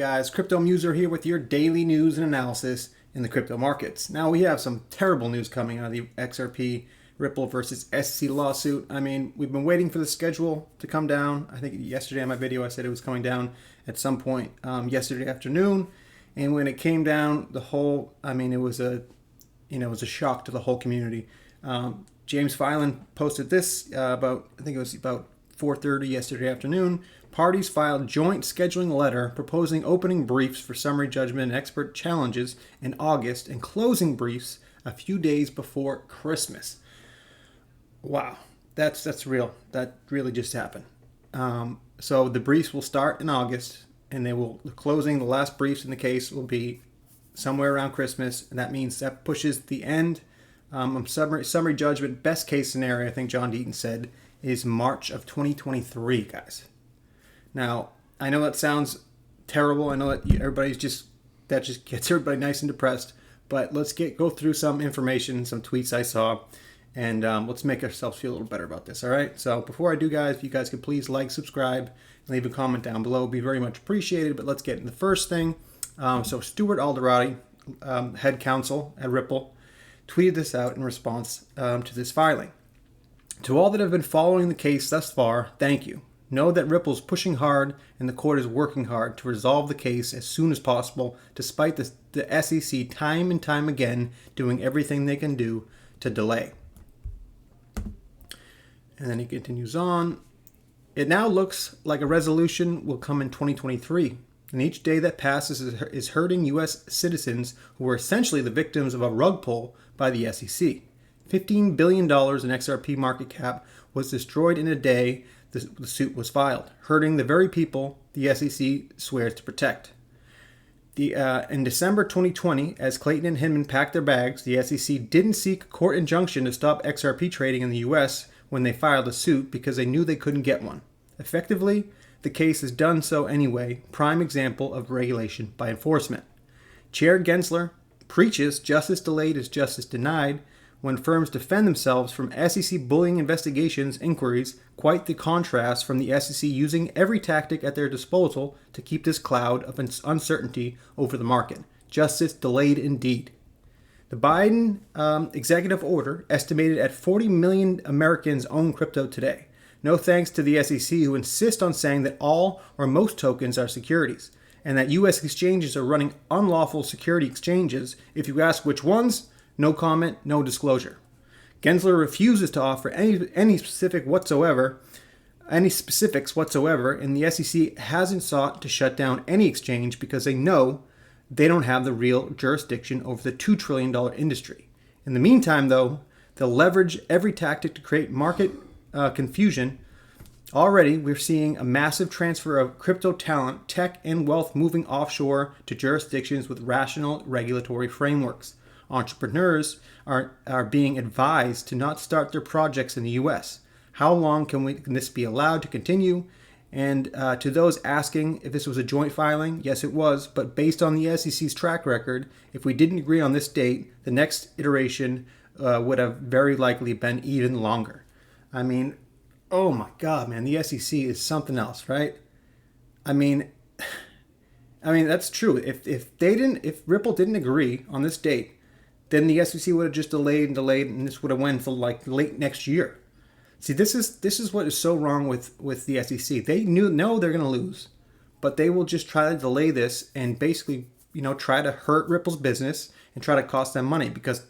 guys, Crypto Muser here with your daily news and analysis in the crypto markets. Now we have some terrible news coming out of the XRP Ripple versus SEC lawsuit. I mean, we've been waiting for the schedule to come down. I think yesterday in my video I said it was coming down at some point yesterday afternoon, and when it came down, it was a shock to the whole community. James Filan posted this about 4:30 yesterday afternoon. Parties filed joint scheduling letter proposing opening briefs for summary judgment and expert challenges in August and closing briefs a few days before Christmas. Wow, that's real. That really just happened. So the briefs will start in August, and the last briefs in the case will be somewhere around Christmas, and that means that pushes the end. Summary judgment, best case scenario, I think John Deaton said, is March of 2023, guys. Now, I know that sounds terrible. I know that that just gets everybody nice and depressed. But let's go through some information, some tweets I saw, and let's make ourselves feel a little better about this. All right. So before I do, guys, if you guys could please like, subscribe, and leave a comment down below, it'd be very much appreciated. But let's get into the first thing. So Stuart Alderati, head counsel at Ripple, tweeted this out in response to this filing. To all that have been following the case thus far, thank you. Know that Ripple's pushing hard and the court is working hard to resolve the case as soon as possible, despite the SEC time and time again doing everything they can do to delay. And then he continues on. It now looks like a resolution will come in 2023, and each day that passes is hurting U.S. citizens who were essentially the victims of a rug pull by the SEC. $15 billion in XRP market cap was destroyed in a day the suit was filed, hurting the very people the SEC swears to protect. In December 2020, as Clayton and Hinman packed their bags, the SEC didn't seek a court injunction to stop XRP trading in the U.S. when they filed a suit because they knew they couldn't get one. Effectively, the case has done so anyway, prime example of regulation by enforcement. Chair Gensler preaches justice delayed is justice denied when firms defend themselves from SEC bullying investigations inquiries, quite the contrast from the SEC using every tactic at their disposal to keep this cloud of uncertainty over the market. Justice delayed indeed. The Biden executive order estimated at 40 million Americans own crypto today. No thanks to the SEC, who insist on saying that all or most tokens are securities, and that U.S. exchanges are running unlawful security exchanges. If you ask which ones, no comment, no disclosure. Gensler refuses to offer any specifics whatsoever, and the SEC hasn't sought to shut down any exchange because they know they don't have the real jurisdiction over the $2 trillion industry. In the meantime, though, they'll leverage every tactic to create market confusion. Already, we're seeing a massive transfer of crypto talent, tech, and wealth moving offshore to jurisdictions with rational regulatory frameworks. Entrepreneurs are being advised to not start their projects in the U.S. How long can this be allowed to continue? And to those asking if this was a joint filing, yes, it was. But based on the SEC's track record, if we didn't agree on this date, the next iteration would have very likely been even longer. I mean, oh my God, man, the SEC is something else, right? I mean, that's true. If Ripple didn't agree on this date, then the SEC would have just delayed, and this would have went until like late next year. See, this is what is so wrong with the SEC. They know they're going to lose, but they will just try to delay this and basically, try to hurt Ripple's business and try to cost them money. Because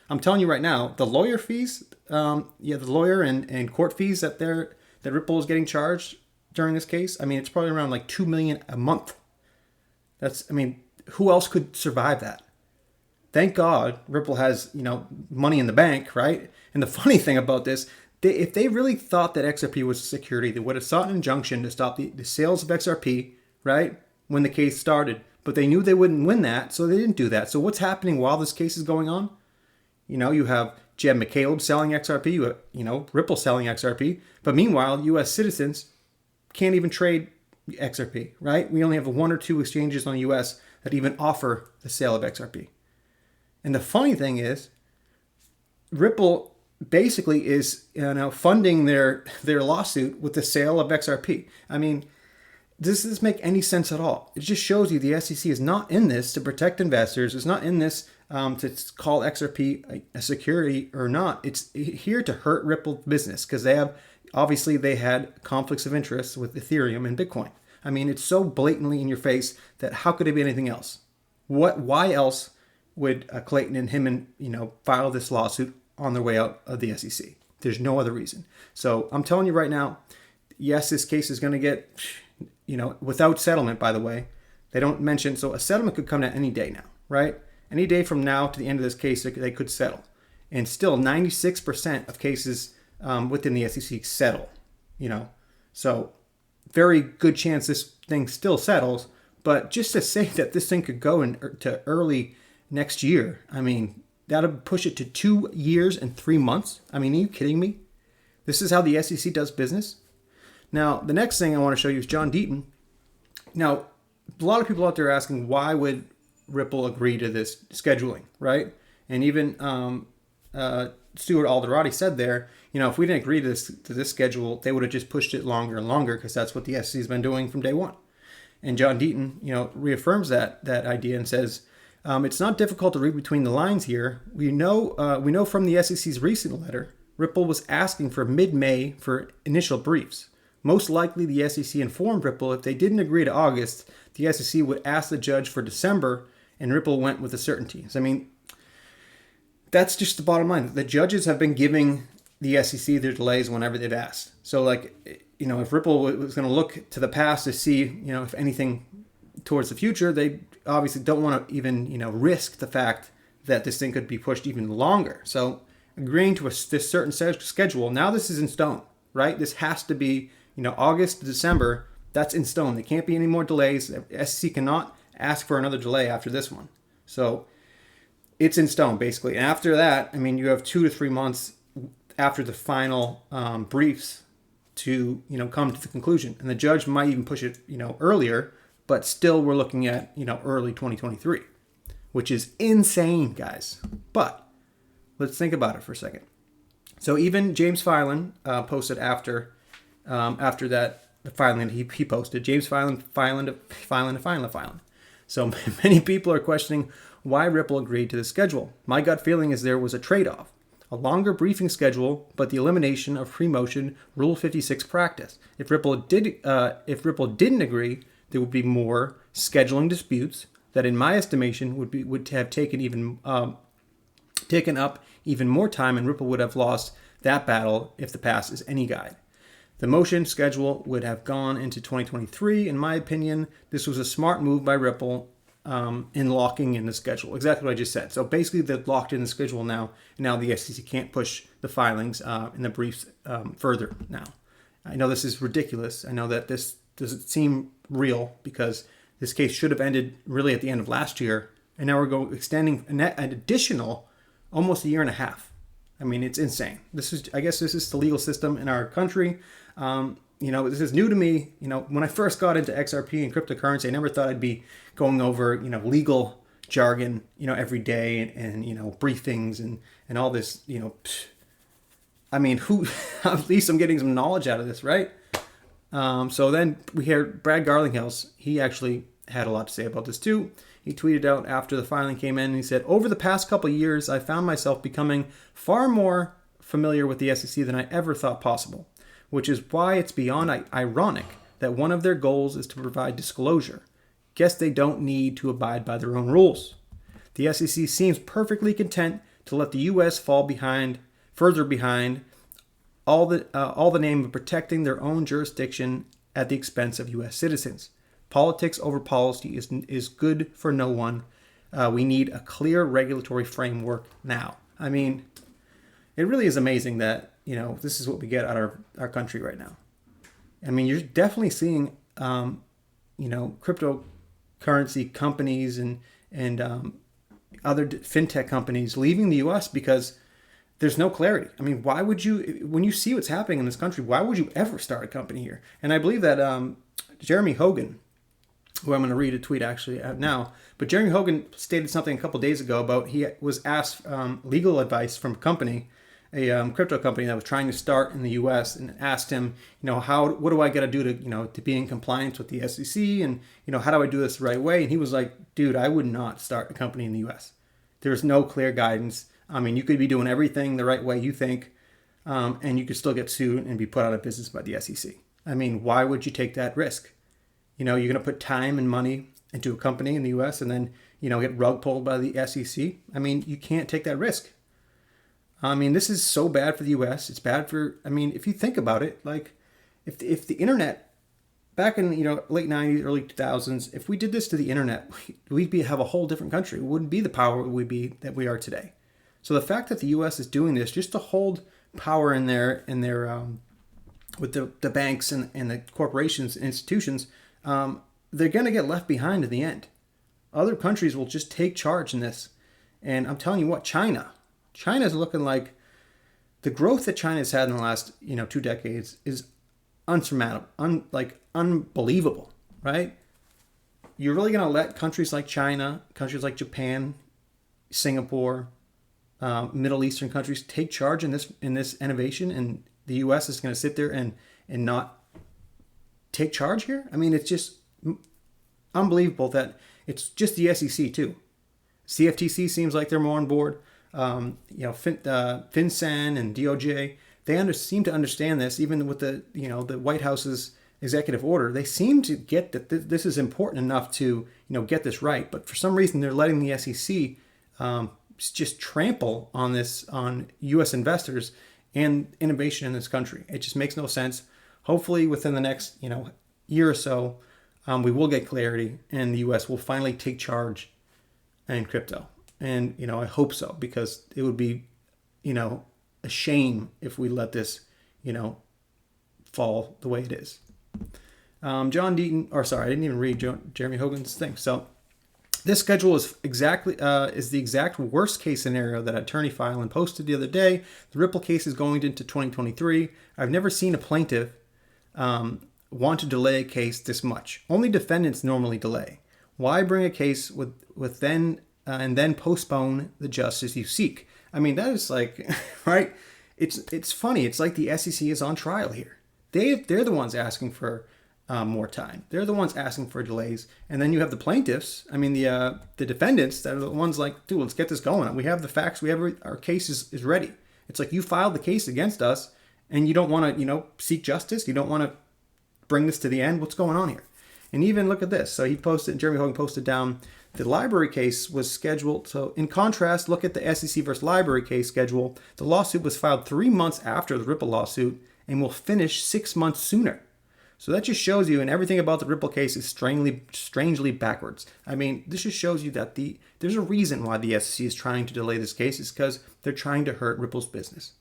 I'm telling you right now, the lawyer fees, the lawyer and court fees that Ripple is getting charged during this case. I mean, it's probably around like $2 million a month. Who else could survive that? Thank God Ripple has, money in the bank, right? And the funny thing about this, if they really thought that XRP was a security, they would have sought an injunction to stop the sales of XRP, right, when the case started. But they knew they wouldn't win that, so they didn't do that. So what's happening while this case is going on? You have Jeb McCaleb selling XRP, you have, Ripple selling XRP. But meanwhile, U.S. citizens can't even trade XRP, right? We only have 1 or 2 exchanges on the U.S. that even offer the sale of XRP. And the funny thing is, Ripple basically is funding their lawsuit with the sale of XRP. I mean, Does this make any sense at all? It just shows you the SEC is not in this to protect investors. It's not in this to call XRP a security or not. It's here to hurt Ripple business because they had conflicts of interest with Ethereum and Bitcoin. I mean, it's so blatantly in your face that how could it be anything else? Why else would Clayton and him file this lawsuit on their way out of the SEC? There's no other reason. So I'm telling you right now, yes, this case is going to get, without settlement, by the way. They don't mention, so a settlement could come at any day now, right? Any day from now to the end of this case, they could settle. And still 96% of cases within the SEC settle, So very good chance this thing still settles. But just to say that this thing could go into early next year, I mean, that'll push it to 2 years and 3 months. I mean, are you kidding me? This is how the SEC does business. Now, the next thing I want to show you is John Deaton. Now, a lot of people out there are asking, why would Ripple agree to this scheduling, right? And even Stuart Alderati said there, if we didn't agree to this schedule, they would have just pushed it longer and longer because that's what the SEC has been doing from day one. And John Deaton, reaffirms that idea and says, it's not difficult to read between the lines here. We know from the SEC's recent letter, Ripple was asking for mid-May for initial briefs. Most likely, the SEC informed Ripple if they didn't agree to August, the SEC would ask the judge for December, and Ripple went with the certainty. So, I mean, that's just the bottom line. The judges have been giving the SEC their delays whenever they've asked. So, if Ripple was going to look to the past to see, if anything towards the future, they obviously don't want to even, risk the fact that this thing could be pushed even longer. So, agreeing to this certain schedule, now this is in stone, right? This has to be, August to December, that's in stone. There can't be any more delays. The SEC cannot ask for another delay after this one. So it's in stone, basically. And after that, I mean, you have 2 to 3 months after the final briefs to, come to the conclusion. And the judge might even push it, earlier, but still we're looking at, early 2023, which is insane, guys. But let's think about it for a second. So even James Filan posted after that the filing that he posted. James Filan. So many people are questioning why Ripple agreed to the schedule. My gut feeling is there was a trade-off. A longer briefing schedule, but the elimination of pre-motion Rule 56 practice. If Ripple didn't agree, there would be more scheduling disputes that, in my estimation, would have taken up even more time, and Ripple would have lost that battle if the past is any guide. The motion schedule would have gone into 2023. In my opinion, this was a smart move by Ripple in locking in the schedule. Exactly what I just said. So basically, they're locked in the schedule now, and now the SEC can't push the filings and the briefs further now. I know this is ridiculous. I know that this doesn't seem real because this case should have ended really at the end of last year, and now we're extending an additional almost a year and a half. I mean, it's insane. I guess this is the legal system in our country. This is new to me. When I first got into XRP and cryptocurrency, I never thought I'd be going over, legal jargon, every day and briefings and all this, I mean, at least I'm getting some knowledge out of this, right? So then we hear Brad Garlinghouse. He actually had a lot to say about this too. He tweeted out after the filing came in, and he said, over the past couple of years, I found myself becoming far more familiar with the SEC than I ever thought possible, which is why it's beyond ironic that one of their goals is to provide disclosure. Guess they don't need to abide by their own rules. The SEC seems perfectly content to let the U.S. fall further behind, all the name of protecting their own jurisdiction at the expense of U.S. citizens. Politics over policy is good for no one. We need a clear regulatory framework now. I mean, it really is amazing that, this is what we get out of our country right now. I mean, you're definitely seeing, cryptocurrency companies and other fintech companies leaving the U.S. because there's no clarity. I mean, why would you, when you see what's happening in this country, why would you ever start a company here? And I believe that Jeremy Hogan, who I'm going to read a tweet actually now, but Jeremy Hogan stated something a couple days ago about he was asked legal advice from a company crypto company that was trying to start in the U.S. and asked him, what do I got to do to be in compliance with the SEC, and how do I do this the right way? And he was like, dude, I would not start a company in the U.S. There's no clear guidance. I mean, you could be doing everything the right way you think, and you could still get sued and be put out of business by the SEC. I mean, why would you take that risk? You're going to put time and money into a company in the U.S. and then get rug pulled by the SEC. I mean, you can't take that risk. I mean, this is so bad for the U.S. It's bad for, I mean, if you think about it, like if the internet back in, late 90s, early 2000s, if we did this to the internet, we'd have a whole different country. It wouldn't be the power that we are today. So the fact that the U.S. is doing this just to hold power in their with the banks and the corporations and institutions, they're going to get left behind in the end. Other countries will just take charge in this. And I'm telling you what, China's looking like the growth that China's had in the last 2 decades is unsurmountable, unbelievable, right? You're really going to let countries like China, countries like Japan, Singapore, Middle Eastern countries take charge in this innovation, and the U.S. is going to sit there and not take charge here? I mean, it's just unbelievable that it's just the SEC too. CFTC seems like they're more on board. FinCEN and DOJ, they seem to understand this, even with the White House's executive order. They seem to get that this is important enough to get this right. But for some reason, they're letting the SEC just trample on U.S. investors and innovation in this country. It just makes no sense. Hopefully, within the next year or so, we will get clarity, and the U.S. will finally take charge in crypto. And, I hope so, because it would be, a shame if we let this, fall the way it is. John Deaton, I didn't even read Jeremy Hogan's thing. So this schedule is the exact worst case scenario that Attorney Filan posted the other day. The Ripple case is going into 2023. I've never seen a plaintiff want to delay a case this much. Only defendants normally delay. Why bring a case with then and then postpone the justice you seek? I mean, that is like, right? It's funny. It's like the SEC is on trial here. They're the ones asking for more time. They're the ones asking for delays. And then you have the plaintiffs. I mean, the defendants that are the ones like, dude, let's get this going. We have the facts. Our case is ready. It's like you filed the case against us and you don't want to, seek justice. You don't want to bring this to the end. What's going on here? And even look at this. So Jeremy Hogan posted down the library case was scheduled. So in contrast, look at the SEC versus library case schedule. The lawsuit was filed 3 months after the Ripple lawsuit and will finish 6 months sooner. So that just shows you, and everything about the Ripple case is strangely backwards. I mean, this just shows you that there's a reason why the SEC is trying to delay this case. Is because they're trying to hurt Ripple's business.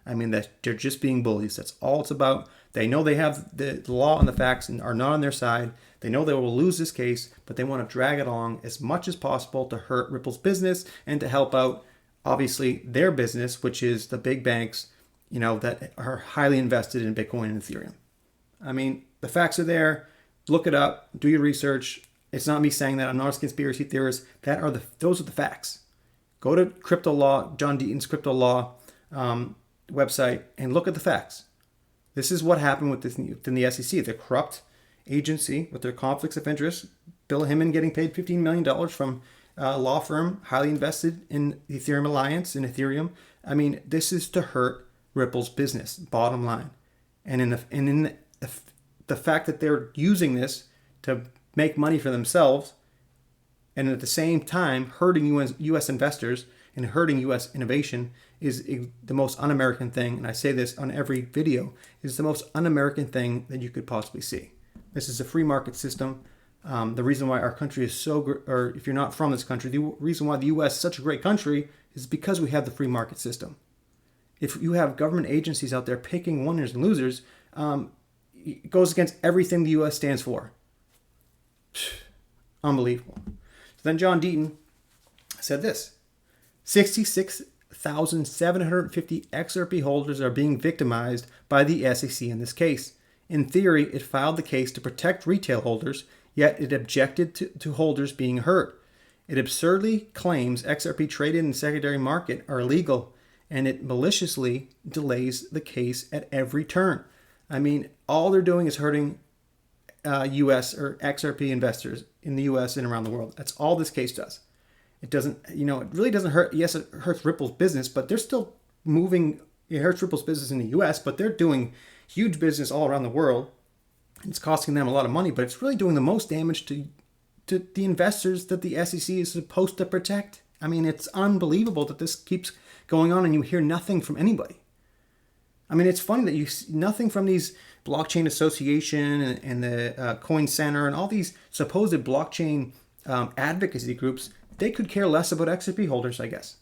I mean, that they're just being bullies. That's all it's about. They know they have the law and the facts and are not on their side. They know they will lose this case, but they want to drag it along as much as possible to hurt Ripple's business and to help out, obviously, their business, which is the big banks, that are highly invested in Bitcoin and Ethereum. I mean, the facts are there. Look it up. Do your research. It's not me saying that. I'm not a conspiracy theorist. Those are the facts. Go to Crypto Law, John Deaton's Crypto Law website, and look at the facts. This is what happened within the SEC. The corrupt agency with their conflicts of interest, Bill Hinman getting paid $15 million from a law firm highly invested in the Ethereum Alliance and Ethereum. I mean, this is to hurt Ripple's business, bottom line. And in the fact that they're using this to make money for themselves, and at the same time hurting U.S. investors and hurting U.S. innovation is the most un-American thing. And I say this on every video, is the most un-American thing that you could possibly see. This is a free market system. The reason why our country is or if you're not from this country, the reason why the U.S. is such a great country is because we have the free market system. If you have government agencies out there picking winners and losers, it goes against everything the U.S. stands for. Unbelievable. So then John Deaton said this: 66,750 XRP holders are being victimized by the SEC in this case. In theory, it filed the case to protect retail holders, yet it objected to holders being hurt. It absurdly claims XRP traded in the secondary market are illegal and it maliciously delays the case at every turn. I mean, all they're doing is hurting U.S. or XRP investors in the U.S. and around the world. That's all this case does. It doesn't, it really doesn't hurt. Yes, it hurts Ripple's business, but they're still moving. It hurts Ripple's business in the U.S., but they're doing huge business all around the world. It's costing them a lot of money, but it's really doing the most damage to the investors that the SEC is supposed to protect. I mean, it's unbelievable that this keeps going on and you hear nothing from anybody. I mean, it's funny that you see nothing from these blockchain association and the Coin Center and all these supposed blockchain advocacy groups. They could care less about XRP holders, I guess.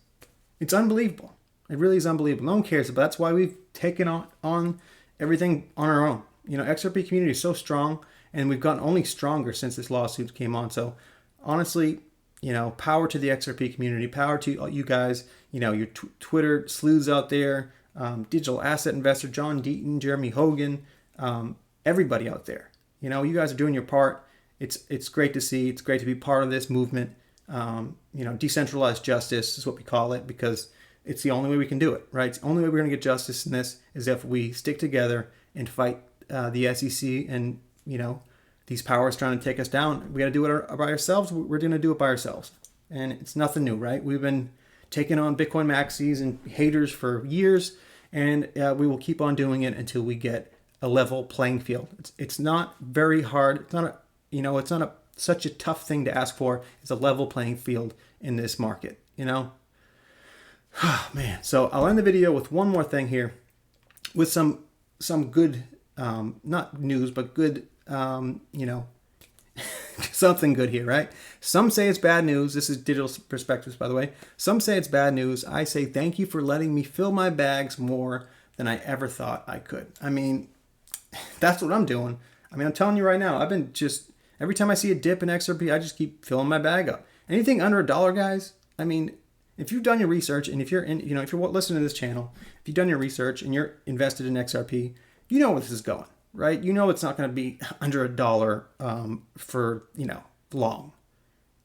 It's unbelievable. It really is unbelievable. No one cares, but that's why we've taken on everything on our own. XRP community is so strong, and we've gotten only stronger since this lawsuit came on. So honestly, power to the XRP community, power to you guys, your Twitter sleuths out there, digital asset investor John Deaton, Jeremy Hogan, everybody out there. You guys are doing your part. It's great to see. It's great to be part of this movement. Decentralized justice is what we call it, because it's the only way we can do it, right? It's the only way we're going to get justice in this is if we stick together and fight the SEC and, these powers trying to take us down. We got to do it by ourselves. We're going to do it by ourselves. And it's nothing new, right? We've been taking on Bitcoin maxis and haters for years, and we will keep on doing it until we get a level playing field. It's not very hard. It's not such a tough thing to ask for. It's a level playing field in this market, Oh, man. So I'll end the video with one more thing here with some good, not news, but good, something good here, right? Some say it's bad news. This is Digital Perspectives, by the way. Some say it's bad news. I say thank you for letting me fill my bags more than I ever thought I could. I mean, that's what I'm doing. I mean, I'm telling you right now, I've been every time I see a dip in XRP, I just keep filling my bag up. Anything under $1, guys, I mean, if you've done your research and if you're if you're listening to this channel, if you've done your research and you're invested in XRP, you know where this is going, right? You know it's not going to be under $1 for, long.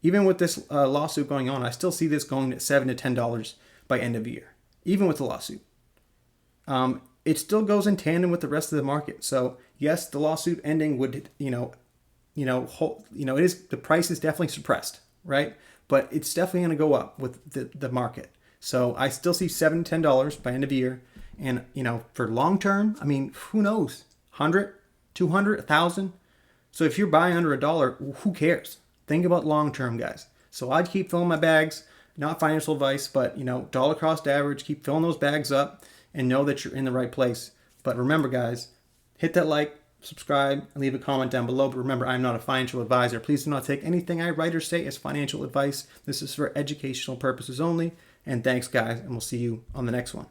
Even with this lawsuit going on, I still see this going at $7 to $10 by end of year, even with the lawsuit. It still goes in tandem with the rest of the market. So yes, the lawsuit ending would, it is, the price is definitely suppressed, right? But it's definitely going to go up with the market. So I still see $7 to $10 by end of year. And, for long term, I mean, who knows? 100, 200, 1,000. So if you're buying under $1, who cares? Think about long term, guys. So I'd keep filling my bags, not financial advice, but, dollar cost average, keep filling those bags up and know that you're in the right place. But remember, guys, hit that like, subscribe, and leave a comment down below. But remember, I'm not a financial advisor. Please do not take anything I write or say as financial advice. This is for educational purposes only. And thanks, guys, and we'll see you on the next one.